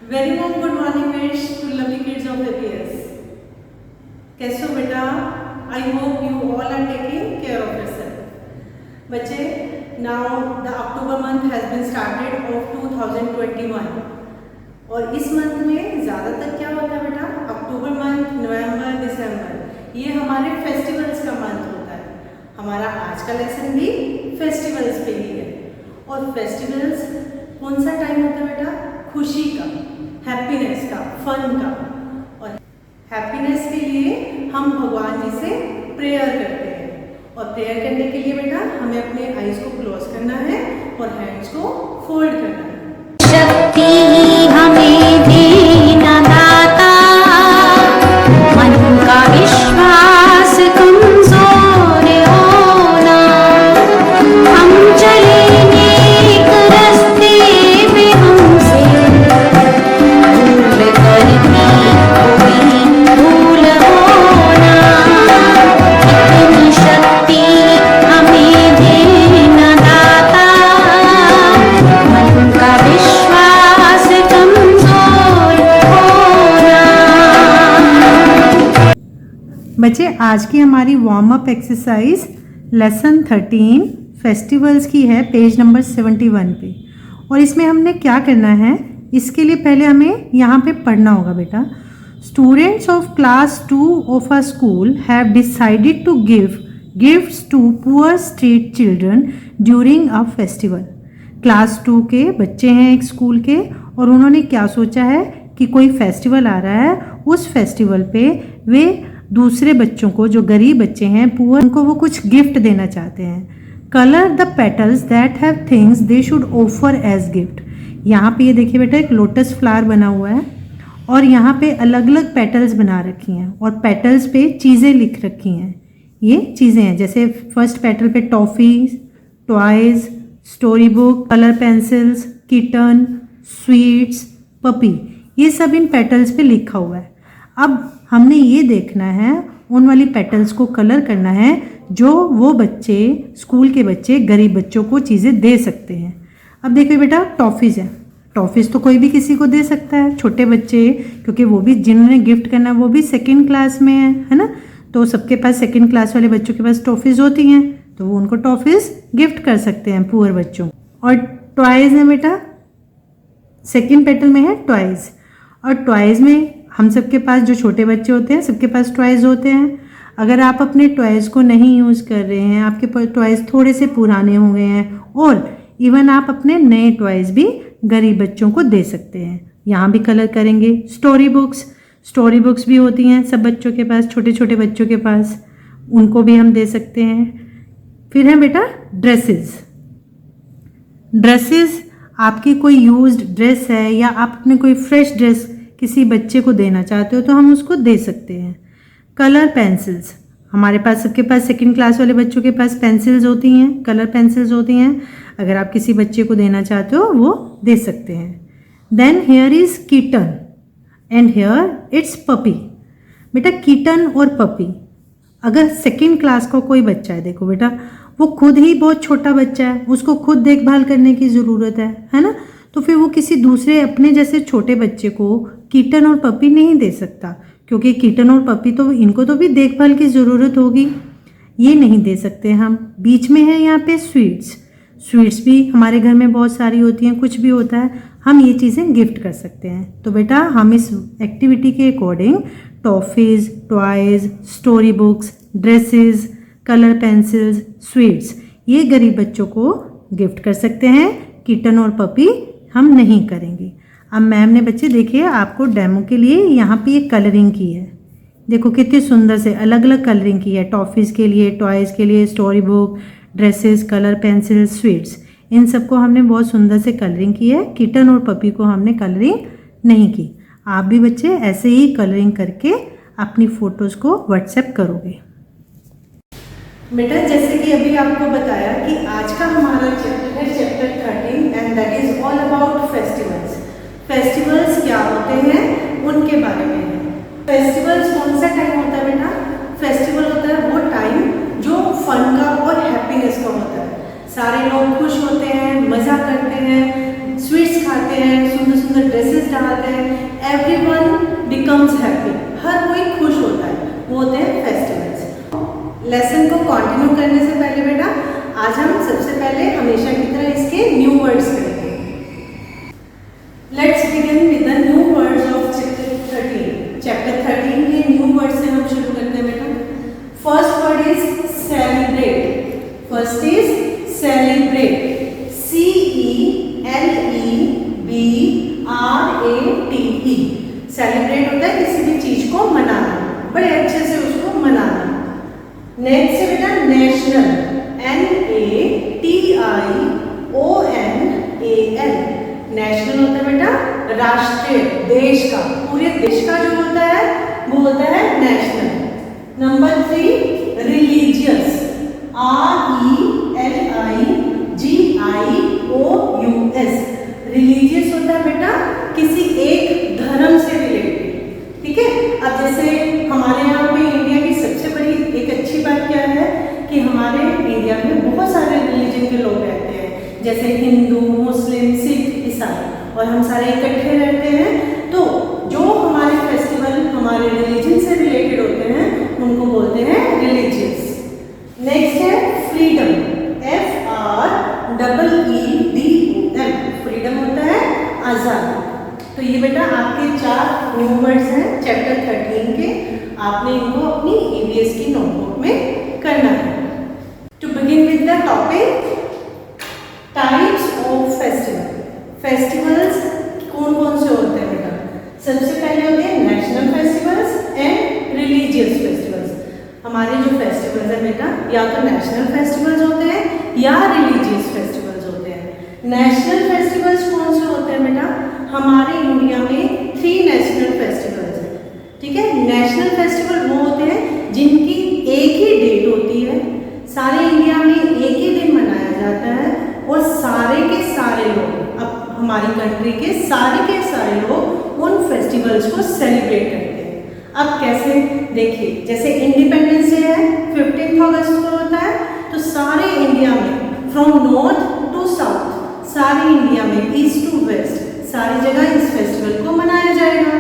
Very warm good morning wish to lovely kids of APS। कैसे हो बेटा? I hope you all are taking care of yourself. बच्चे, now the October month has been started of 2021 और इस month में ज़्यादातर क्या होता है बेटा? अक्टूबर मंथ, नवंबर, दिसंबर, ये हमारे फेस्टिवल्स का मंथ होता है। हमारा आज का लेसन भी फेस्टिवल्स पे ही है। और फेस्टिवल्स कौन सा टाइम होता है बेटा? खुशी का, हैप्पीनेस का, फन का। और हैप्पीनेस के लिए हम भगवान जी से प्रेयर करते हैं। और प्रेयर करने के लिए बेटा हमें अपने आईज को क्लोज करना है और हैंड्स को फोल्ड करना है। शक्ति हमें देना दाता, मन का विश्वास कमजोर होना, हम चले नेक रास्ते पे हमसे भूल करनी कोई भूल होना, इतनी शक्ति हमें देना दाता, मन का विश्वास कमजोर होना। बच्चे, आज की हमारी warm up exercise lesson 13 festivals की है, पेज नंबर 71 पे। और इसमें हमने क्या करना है, इसके लिए पहले हमें यहाँ पे पढ़ना होगा बेटा। Students of class 2 of a school have decided to give gifts to poor street children during a festival. Class 2 के बच्चे हैं एक स्कूल के, और उन्होंने क्या सोचा है कि कोई फेस्टिवल आ रहा है, उस फेस्टिवल पे वे दूसरे बच्चों को, जो गरीब बच्चे हैं पुअर, उनको वो कुछ गिफ्ट देना चाहते हैं। Colour the petals that have things they should offer as gift. यहाँ पे ये देखिए बेटा, एक लोटस फ्लावर बना हुआ है और यहाँ पे अलग अलग पेटल्स बना रखी हैं और पेटल्स पे चीज़ें लिख रखी हैं। ये चीज़ें हैं, जैसे फर्स्ट पेटल पे toffees, toys, story book, colour pencils, kitten, sweets, puppy, ये सब इन पेटल्स पे लिखा हुआ है। अब हमने ये देखना है, उन वाली पेटल्स को कलर करना है जो वो बच्चे, स्कूल के बच्चे, गरीब बच्चों को चीज़ें दे सकते हैं। अब देखिए बेटा, टॉफ़ीज़ है। टॉफ़ीज़ तो कोई भी किसी को दे सकता है, छोटे बच्चे, क्योंकि वो भी जिन्होंने गिफ्ट करना है वो भी सेकंड क्लास में है ना, तो सबके पास, सेकंड क्लास वाले बच्चों के पास टॉफ़ीज़ होती हैं, तो वो उनको टॉफ़ीज़ गिफ्ट कर सकते हैं पुअर बच्चों। और टॉयज़ है बेटा, सेकेंड पेटल में है टॉयज़। और टॉयज़ में हम सबके पास, जो छोटे बच्चे होते हैं सबके पास टॉयज़ होते हैं। अगर आप अपने टॉयज़ को नहीं यूज़ कर रहे हैं, आपके पास टॉयज़ थोड़े से पुराने हो गए हैं, और इवन आप अपने नए टॉयज़ भी गरीब बच्चों को दे सकते हैं। यहाँ भी कलर करेंगे। स्टोरी बुक्स भी होती हैं सब बच्चों के पास, छोटे छोटे बच्चों के पास, उनको भी हम दे सकते हैं। फिर है बेटा ड्रेसेस, आपकी कोई यूज्ड ड्रेस है या आप अपने कोई फ्रेश ड्रेस किसी बच्चे को देना चाहते हो तो हम उसको दे सकते हैं। कलर पेंसिल्स, हमारे पास, सबके पास, सेकंड क्लास वाले बच्चों के पास पेंसिल्स होती हैं, कलर पेंसिल्स होती हैं। अगर आप किसी बच्चे को देना चाहते हो वो दे सकते हैं। Then here is kitten and here it's puppy. बेटा, किटन और पपी, अगर सेकंड क्लास का कोई बच्चा है, देखो बेटा वो खुद ही बहुत छोटा बच्चा है, उसको खुद देखभाल करने की ज़रूरत है ना, तो फिर वो किसी दूसरे अपने जैसे छोटे बच्चे को किटन और पपी नहीं दे सकता, क्योंकि किटन और पपी तो इनको तो भी देखभाल की ज़रूरत होगी, ये नहीं दे सकते हम। बीच में है यहाँ पे स्वीट्स भी हमारे घर में बहुत सारी होती हैं, कुछ भी होता है, हम ये चीज़ें गिफ्ट कर सकते हैं। तो बेटा हम इस एक्टिविटी के according toffees, toys, story books, dresses, colour pencils, sweets, ये गरीब बच्चों को गिफ्ट कर सकते हैं। किटन और पपी हम नहीं करेंगे। अब मैम ने बच्चे देखिए आपको डेमो के लिए यहाँ पे ये कलरिंग की है, देखो कितनी सुंदर से अलग अलग कलरिंग की है, टॉफ़ीज़ के लिए, टॉयज़ के लिए, story book, dresses, colour pencil, sweets, इन सबको हमने बहुत सुंदर से कलरिंग की है। किटन और पपी को हमने कलरिंग नहीं की। आप भी बच्चे ऐसे ही कलरिंग करके अपनी फ़ोटोज़ को व्हाट्सएप करोगे। बेटा, जैसे कि अभी आपको बताया कि आज का हमारा चैप्टर है chapter 13 and that is all about festivals. Festivals क्या होते हैं उनके बारे में है। फेस्टिवल्स कौन सा टाइम होता है बेटा? फेस्टिवल होता है वो टाइम जो फन का और हैप्पीनेस का होता है। सारे लोग खुश होते हैं, मज़ा करते हैं, स्वीट्स खाते हैं, सुंदर सुंदर ड्रेसेस डालते हैं, एवरीवन बिकम्स हैप्पी, हर कोई खुश होता है, वो होते हैं फेस्टिवल्स। लेसन को कंटिन्यू करने से पहले बेटा आज हम सबसे पहले हमेशा की तरह इसके न्यू वर्ड्स करेंगे। Let's begin with the new words of chapter 13। Chapter 13 के न्यू वर्ड से हम शुरू करते हैं बेटा। First word is celebrate. First is celebrate, CELEBRATE। Celebrate होता है किसी भी चीज को मनाना, बड़े अच्छे से उसको मनाना। नेक्स्ट है बेटा नेशनल, NATIONAL। नेशनल होता है बेटा राष्ट्रीय, देश का, पूरे देश का जो होता है वो होता है national. Number 3 religious, RELIGIOUS। Religious होता है बेटा किसी एक धर्म से रिलेटेड, ठीक है। अब जैसे हमारे यहाँ पे इंडिया की सबसे बड़ी एक अच्छी बात क्या है कि हमारे इंडिया में बहुत सारे रिलीजन के लोग रहते हैं, जैसे हिंदू, मुस्लिम, सिख, ईसाई, और हम सारे इकट्ठे रहते हैं। तो जो हमारे फेस्टिवल हमारे रिलीजन से रिलेटेड होते हैं उनको बोलते हैं रिलीजियस। नेक्स्ट है फ्रीडम, FREEDOM। फ्रीडम होता है आज़ाद। तो ये बेटा आपके 4 न्यू वर्ड्स हैं चैप्टर 13 के, आपने इनको अपनी EVS की नोटबुक में करना है। To begin with the topic types of festival. Festivals कौन कौन से होते हैं बेटा? सबसे पहले होते हैं national festivals and religious festivals. हमारे जो फेस्टिवल्स हैं बेटा या तो नेशनल फेस्टिवल्स होते हैं या रिलीजियस फेस्टिवल्स होते हैं। नेशनल फेस्टिवल्स कौन से होते हैं बेटा? हमारे इंडिया में 3 नेशनल फेस्टिवल्स हैं, ठीक है। नेशनल फेस्टिवल वो होते हैं जिनकी एक ही डेट होती है, सारे इंडिया में एक ही दिन मनाया जाता है और सारे के सारे लोग, अब हमारी कंट्री के सारे लोग उन फेस्टिवल्स को सेलिब्रेट करते हैं। अब कैसे देखिए, जैसे इंडिपेंडेंस डे है 15 अगस्त को होता है, तो सारे इंडिया में फ्रॉम नॉर्थ टू साउथ, सारे इंडिया में ईस्ट टू वेस्ट, सारी जगह इस फेस्टिवल को मनाया जाएगा।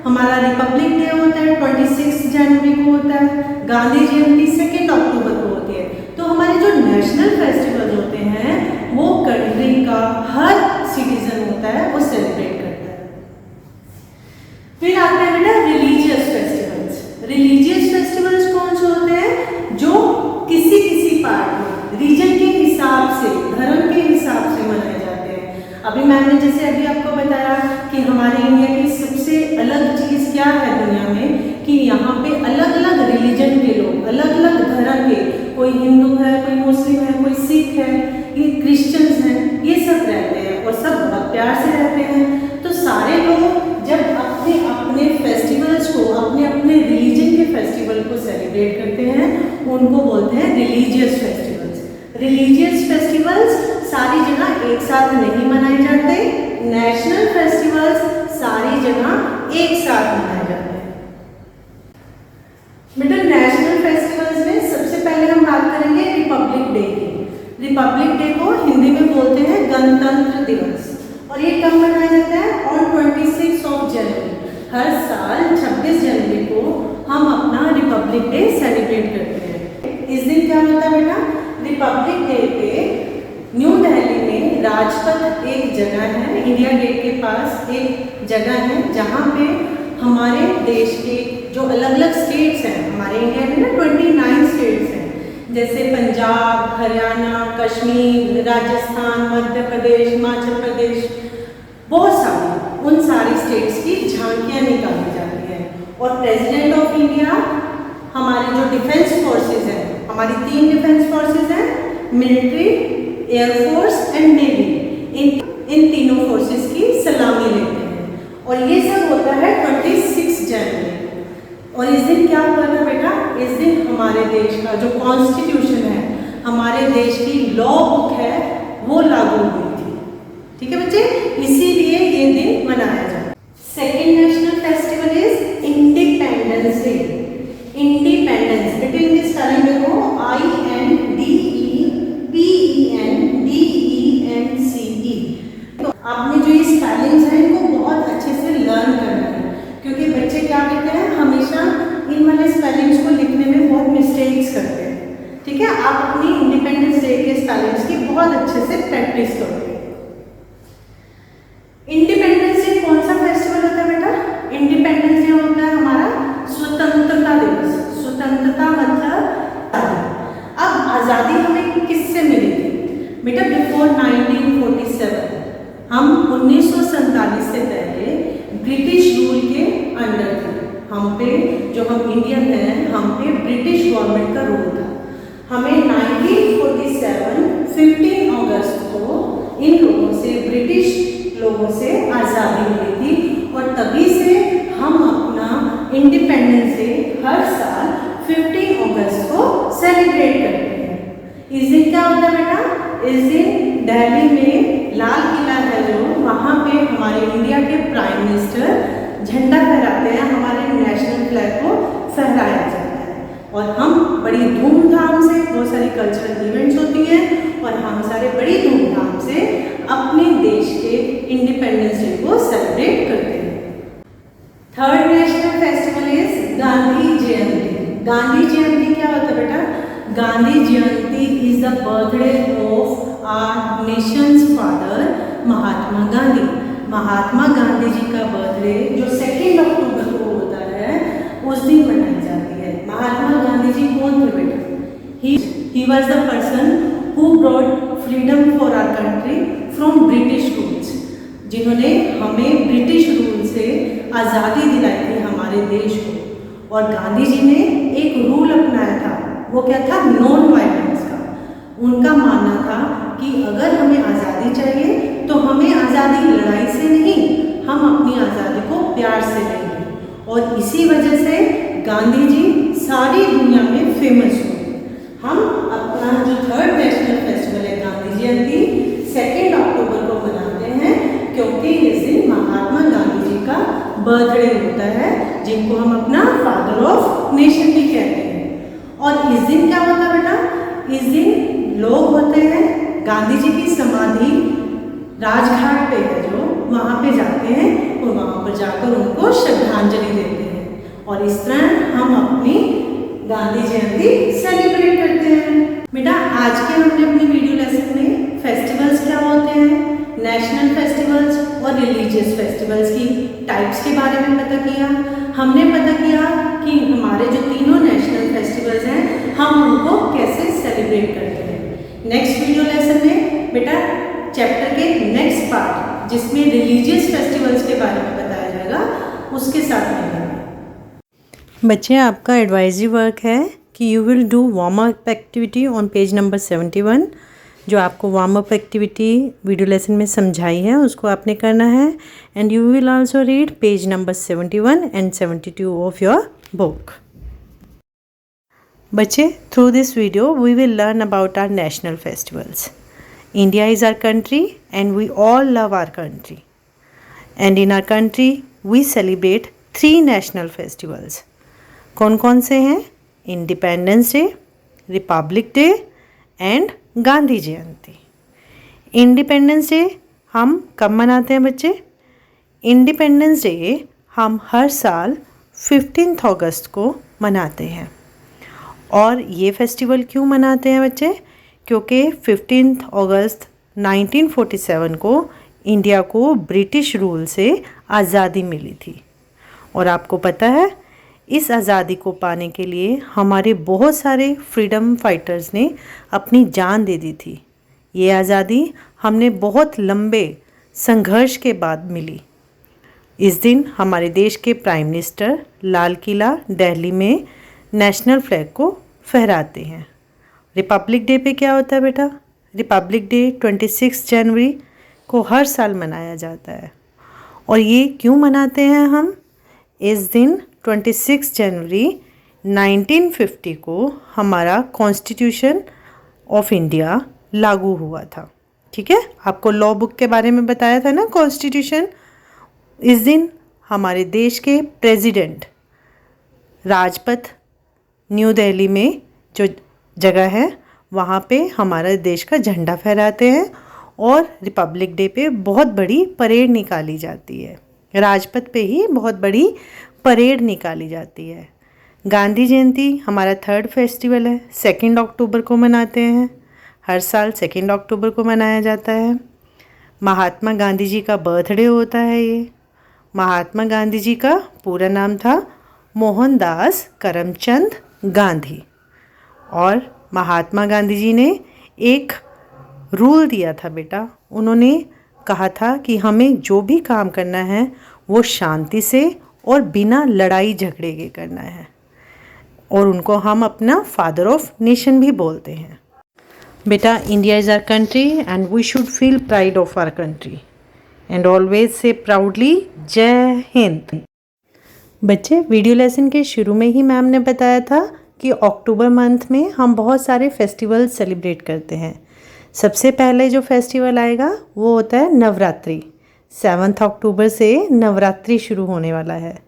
हमारा रिपब्लिक डे होता है 26 जनवरी को होता है, गांधी जयंती 2 अक्टूबर को होती है। तो हमारे जो नेशनल फेस्टिवल होते हैं वो कंट्री का हर सिटीजन होता है वो सेलिब्रेट करता है। फिर आते हैं बेटा रिलीजियस फेस्टिवल्स। रिलीजियस फेस्टिवल्स कौन से होते हैं? जो किसी पार्ट में रीजन के हिसाब से, धर्म के हिसाब से मनाए जाते हैं। अभी मैंने जैसे अभी आपको बताया कि हमारे इंडिया की सबसे अलग चीज़ क्या है दुनिया में, कि यहाँ पे अलग अलग रिलीजन के लोग, अलग अलग धर्म के, कोई हिंदू है, कोई मुस्लिम है, कोई सिख है, ये क्रिश्चियंस हैं, ये सब रहते हैं और सब बहुत प्यार से रहते हैं। तो सारे लोग जब अपने अपने फेस्टिवल्स को, अपने अपने रिलीजन के फेस्टिवल को सेलिब्रेट करते हैं उनको बोलते हैं रिलीजियस फेस्टिवल्स। रिलीजियस फेस्टिवल्स सारी जगह एक साथ नहीं मनाए जाते, नेशनल फेस्टिवल्स सारी जगह एक साथ मनाए जाते हैं। बेटा नेशनल फेस्टिवल्स में सबसे पहले हम बात करेंगे रिपब्लिक डे की। रिपब्लिक डे को हिंदी में बोलते हैं गणतंत्र दिवस, और ये कब मनाया जाता है? ऑन 26 जनवरी। हर साल 26 जनवरी को हम अपना रिपब्लिक डे सेलिब्रेट करते हैं। इस दिन क्या होता है बेटा? रिपब्लिक डे पे न्यू दिल्ली में राजपथ एक जगह है, इंडिया गेट के पास एक जगह है जहाँ पे हमारे देश के जो अलग अलग स्टेट्स हैं, हमारे इंडिया में ना 29 स्टेट्स हैं, जैसे पंजाब, हरियाणा, कश्मीर, राजस्थान, मध्य प्रदेश, हिमाचल प्रदेश, बहुत सारे, उन सारी स्टेट्स की झांकियाँ निकाली जाती हैं। और प्रेसिडेंट ऑफ इंडिया, हमारे जो डिफेंस फोर्सेस हैं, हमारी 3 डिफेंस फोर्सेस हैं, मिलिट्री, एयरफोर्स एंड नेवी, इन तीनों फोर्सेस की सलामी लेते हैं। और ये सब होता है 26 जनवरी को। और इस दिन क्या हुआ था बेटा? इस दिन हमारे देश का जो कॉन्स्टिट्यूशन है, हमारे देश की लॉ बुक है, वो लागू हुई थी। ठीक है बच्चे, इसीलिए ये दिन मनाया जाता है। Second national festival is independence day. Independence, बेटे इंग्लिश स्पेलिंग देखो, INDEPENDENCE। तो आपने मिस्टेक्स करते हैं। ठीक है, आप अपनी इंडिपेंडेंस डे के स्पेलिंग्स की बहुत अच्छे से प्रैक्टिस करोगे। इंडिपेंडेंस डे कौन सा फेस्टिवल होता है बेटा? इंडिपेंडेंस डे होता है हमारा स्वतंत्रता दिवस। स्वतंत्रता मतलब अब आज़ादी हमें किससे मिली थी बेटा? बिफोर 1947 हम 1947 से पहले ब्रिटिश रूल के अंडर थे। हम पे जो हम इंडियन हैं, हम पे ब्रिटिश गवर्नमेंट का रूल था। हमें 1947 15 अगस्त को इन लोगों से, ब्रिटिश लोगों से आज़ादी मिली थी और तभी से हम अपना इंडिपेंडेंस डे हर साल 15 अगस्त को सेलिब्रेट करते हैं। इस दिन क्या होता है बेटा? इस दिन दिल्ली में लाल किला है जो, वहाँ पे हमारे इंडिया के प्राइम मिनिस्टर झंडा फहराते हैं, हमारे नेशनल फ्लैग को फहराया जाता है और हम बड़ी धूमधाम से, बहुत सारी कल्चरल इवेंट्स होती हैं और हम सारे बड़ी धूमधाम से अपने देश के इंडिपेंडेंस डे को सेलिब्रेट करते हैं। Third national festival is Gandhi Jayanti. Gandhi Jayanti क्या होता है बेटा? Gandhi Jayanti is the birthday of our nation's father Mahatma Gandhi. Mahatma Gandhi ji का बर्थडे जो 2 अक्टूबर को होता है, उस दिन मनाई जाती है। महात्मा गांधी जी कौन थे बेटा? He was the person who brought freedom for our country from British rules, जिन्होंने हमें ब्रिटिश रूल से आज़ादी दिलाई थी हमारे देश को। और गांधी जी ने एक रूल अपनाया था, वो क्या था? नॉन वायलेंस का। उनका मानना था कि अगर हमें आज़ादी चाहिए तो हमें आज़ादी लड़ाई से नहीं, हम अपनी आज़ादी को प्यार से लेंगे। और इसी वजह से गांधी जी सारी दुनिया में फेमस हुए। हम अपना जो थर्ड नेशनल फेस्टिवल है गांधी जयंती 2 अक्टूबर को मनाते हैं, क्योंकि इस दिन महात्मा गांधी जी का बर्थडे होता है, जिनको हम अपना फादर ऑफ नेशन भी कहते हैं। और इस दिन क्या होता है बेटा? इस दिन लोग होते हैं, गांधी जी की समाधि राजघाट पे है जो, वहाँ पे जाते हैं और वहाँ पर जाकर उनको श्रद्धांजलि देते हैं। और इस तरह हम अपनी गांधी जयंती सेलिब्रेट करते हैं। बेटा आज के हमने अपनी वीडियो लेसन में फेस्टिवल्स क्या होते हैं, नेशनल फेस्टिवल्स और रिलीजियस फेस्टिवल्स की टाइप्स के बारे में पता किया। हमने पता किया कि हमारे जो तीनों नेशनल फेस्टिवल्स हैं, हम उनको कैसे सेलिब्रेट करते हैं। नेक्स्ट वीडियो लेसन में बेटा चैप्टर के नेक्स्ट पार्ट, जिसमें रिलीजियस फेस्टिवल्स के बारे में बताया जाएगा, उसके साथ मिलेंगे। बच्चे आपका एडवाइजरी वर्क है कि you will do warm up activity on page number 71। जो आपको warm up activity video lesson में समझाई है उसको आपने करना है। And you will also read page number 71 and 72 of your book. बच्चे through this video we will learn about our national festivals. India is our country and we all love our country. And in our country we celebrate 3 national festivals. कौन कौन से हैं? Independence day, Republic day and Gandhi Jayanti. Independence day हम कब मनाते हैं बच्चे? Independence day हम हर साल 15 अगस्त को मनाते हैं। और ये फेस्टिवल क्यों मनाते हैं बच्चे? क्योंकि 15 अगस्त 1947 को इंडिया को ब्रिटिश रूल से आज़ादी मिली थी। और आपको पता है इस आज़ादी को पाने के लिए हमारे बहुत सारे फ्रीडम फाइटर्स ने अपनी जान दे दी थी। ये आज़ादी हमने बहुत लंबे संघर्ष के बाद मिली। इस दिन हमारे देश के प्राइम मिनिस्टर लाल किला दिल्ली में नेशनल फ्लैग को फहराते हैं। रिपब्लिक डे पे क्या होता है बेटा? रिपब्लिक डे 26 जनवरी को हर साल मनाया जाता है। और ये क्यों मनाते हैं हम? इस दिन 26 जनवरी 1950 को हमारा कॉन्स्टिट्यूशन ऑफ इंडिया लागू हुआ था। ठीक है, आपको लॉ बुक के बारे में बताया था ना कॉन्स्टिट्यूशन। इस दिन हमारे देश के प्रेसिडेंट राजपथ न्यू दिल्ली में जो जगह है वहाँ पे हमारे देश का झंडा फहराते हैं और रिपब्लिक डे पे बहुत बड़ी परेड निकाली जाती है। राजपथ पे ही बहुत बड़ी परेड निकाली जाती है। गांधी जयंती हमारा थर्ड फेस्टिवल है, 2 अक्टूबर को मनाते हैं। हर साल 2 अक्टूबर को मनाया जाता है। महात्मा गांधी जी का बर्थडे होता है ये। महात्मा गांधी जी का पूरा नाम था मोहनदास करमचंद गांधी। और महात्मा गांधी जी ने एक रूल दिया था बेटा, उन्होंने कहा था कि हमें जो भी काम करना है वो शांति से और बिना लड़ाई झगड़े के करना है, और उनको हम अपना फादर ऑफ नेशन भी बोलते हैं। बेटा, India is our country and we should feel pride of our country and always say proudly Jai Hind. बच्चे, वीडियो लेसन के शुरू में ही मैम ने बताया था कि अक्टूबर मंथ में हम बहुत सारे फेस्टिवल सेलिब्रेट करते हैं। सबसे पहले जो फेस्टिवल आएगा वो होता है नवरात्रि। 7 अक्टूबर से नवरात्रि शुरू होने वाला है।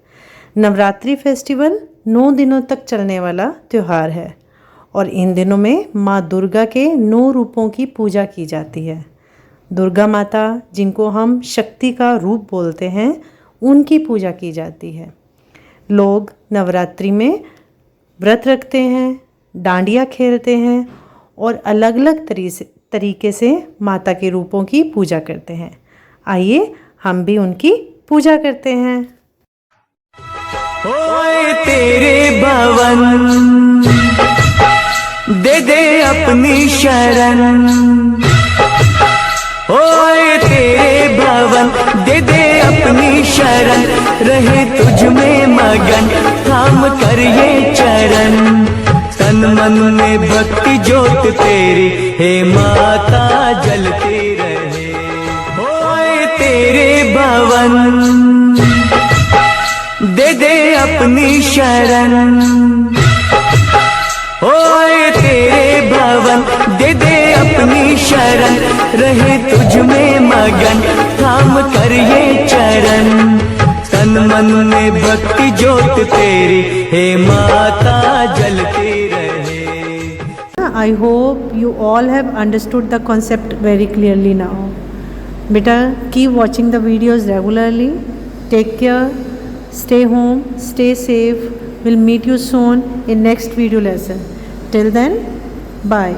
नवरात्रि फेस्टिवल 9 दिनों तक चलने वाला त्यौहार है और इन दिनों में माँ दुर्गा के 9 रूपों की पूजा की जाती है। दुर्गा माता, जिनको हम शक्ति का रूप बोलते हैं, उनकी पूजा की जाती है। लोग नवरात्रि में व्रत रखते हैं, डांडिया खेलते हैं और अलग अलग तरीके से माता के रूपों की पूजा करते हैं। आइए हम भी उनकी पूजा करते हैं। ओए तेरे भवन दे दे अपनी शरण, ओए तेरे भवन दे दे अपनी शरण, रहे तुझ में मगन थाम कर ये चरण। तन मन में भक्ति ज्योत तेरी हे माता जलती रहे। ओए तेरे भवन दे दे अपनी शरण, ओए तेरे भवन दे दे अपनी शरण, रहे तुझ में मगन थाम कर ये चरण। तन मन में भक्ति ज्योत तेरी हे माता जलती रहे। I hope you all have understood the concept very clearly now. Beta, keep watching the videos regularly. Take care. Stay home. Stay safe. We'll meet you soon in next video lesson. Till then, bye.